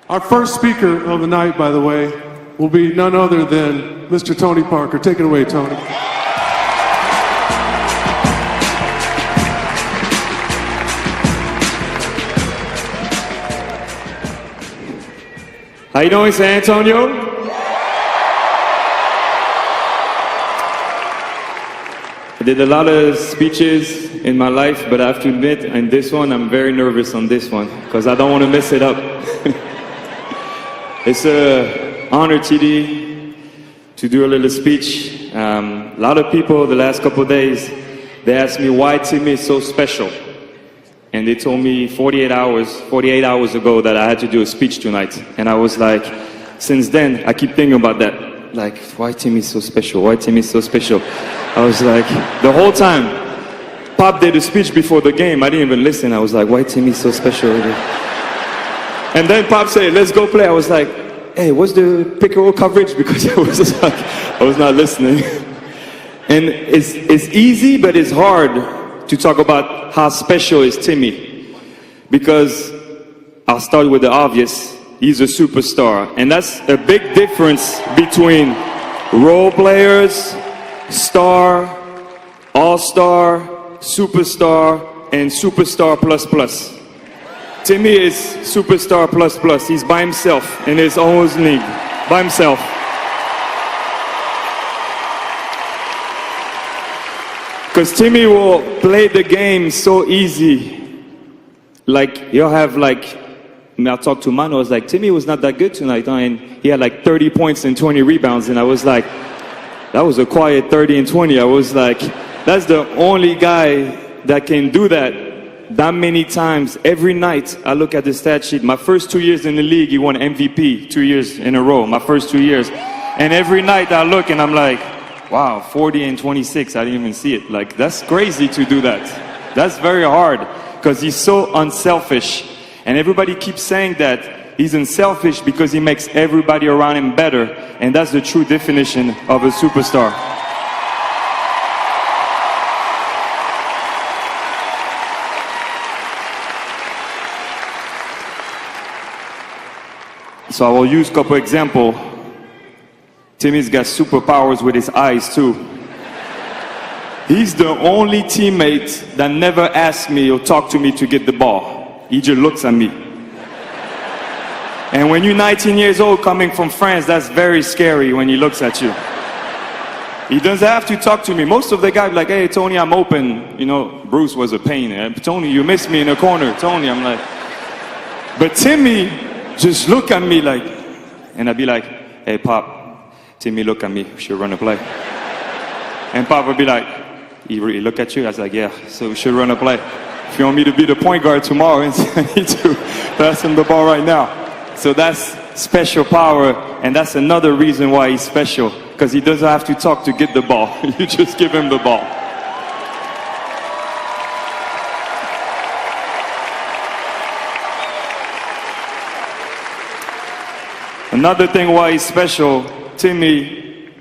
Our first speaker of the night, by the way, will be none other than Mr. Tony Parker. Take it away, Tony. How you doing, San Antonio? I did a lot of speeches in my life, but I have to admit, in this one, I'm very nervous on this one, because I don't want to mess it up. It's an honor, TD, to do a little speech. A lot of people the last couple of days, they asked me why Timmy is so special. And they told me 48 hours ago that I had to do a speech tonight. And I was like, since then, I keep thinking about that. Like, why Timmy is so special? Why Timmy is so special? I was like, the whole time, Pop did a speech before the game. I didn't even listen. I was like, why Timmy is so special? And then Pop said, let's go play. I was like, hey, what's the pick and roll coverage? Because I was just like, I was not listening. And it's easy, but it's hard to talk about how special is Timmy. Because I'll start with the obvious. He's a superstar. And that's a big difference between role players, star, all-star, superstar, and superstar plus plus. Timmy is superstar plus plus. He's by himself in his own league. By himself. Because Timmy will play the game so easy. Like, he'll have like, I talked to Mano, I was like, Timmy was not that good tonight, huh? And he had like 30 points and 20 rebounds. And I was like, that was a quiet 30 and 20. I was like, that's the only guy that can do that many times. Every night, I look at the stat sheet. My first 2 years in the league, he won MVP 2 years in a row, my first 2 years. And every night I look and I'm like, wow, 40 and 26, I didn't even see it. Like, that's crazy to do that. That's very hard, because he's so unselfish. And everybody keeps saying that he's unselfish because he makes everybody around him better. And that's the true definition of a superstar. So I will use a couple examples. Timmy's got superpowers with his eyes too. He's the only teammate that never asks me or talk to me to get the ball. He just looks at me. And when you're 19 years old coming from France, that's very scary when he looks at you. He doesn't have to talk to me. Most of the guys are like, hey, Tony, I'm open. You know, Bruce was a pain. Tony, you missed me in the corner. Tony, I'm like. But Timmy just look at me like, and I'd be like, hey, Pop, Timmy, look at me. We should run a play. And Pop would be like, he really look at you? I was like, yeah, so we should run a play. If you want me to be the point guard tomorrow, I need to pass him the ball right now. So that's special power, and that's another reason why he's special, because he doesn't have to talk to get the ball. You just give him the ball. Another thing why he's special, Timmy,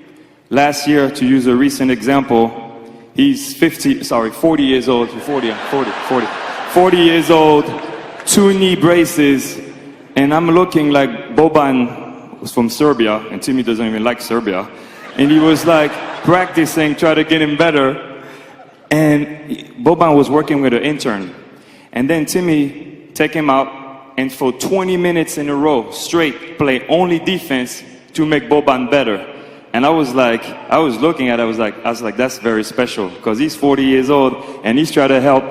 last year, to use a recent example, he's 40 years old, 40 years old, 2 knee braces, and I'm looking like Boban was from Serbia, and Timmy doesn't even like Serbia, and he was like practicing, trying to get him better, and Boban was working with an intern, and then Timmy take him out, and for 20 minutes in a row, straight, play only defense to make Boban better. And I was looking at it, I was like, that's very special, because he's 40 years old, and he's trying to help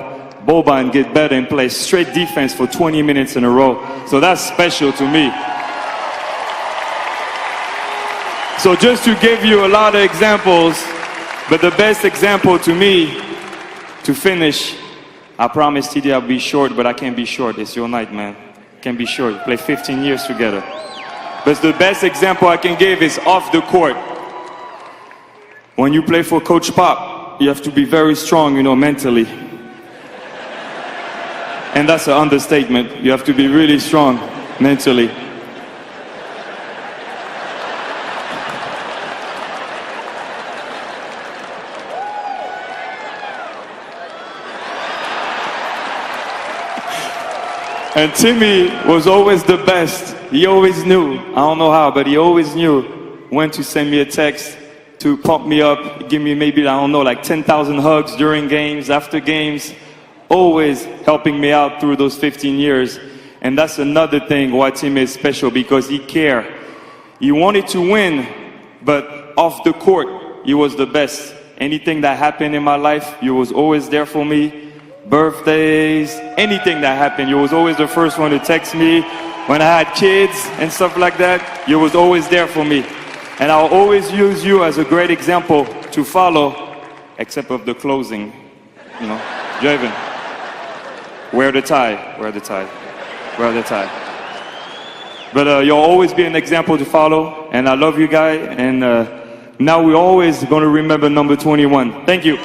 Boban get better and play straight defense for 20 minutes in a row. So that's special to me. So just to give you a lot of examples, but the best example to me, to finish, I promise TD I'll be short, but I can't be short. It's your night, man. Can't be short. Play 15 years together. But the best example I can give is off the court. When you play for Coach Pop, you have to be very strong, you know, mentally. And that's an understatement. You have to be really strong mentally. And Timmy was always the best. He always knew. I don't know how, but he always knew when to send me a text to pump me up, give me maybe, I don't know, like 10,000 hugs during games, after games. Always helping me out through those 15 years. And that's another thing why Timmy is special, because he cared. He wanted to win, but off the court, he was the best. Anything that happened in my life, he was always there for me. Birthdays, anything that happened, he was always the first one to text me. When I had kids and stuff like that, he was always there for me. And I'll always use you as a great example to follow, except of the closing. You know, Javen, wear the tie, wear the tie, wear the tie. But you'll always be an example to follow, and I love you guys, and now we're always going to remember number 21. Thank you.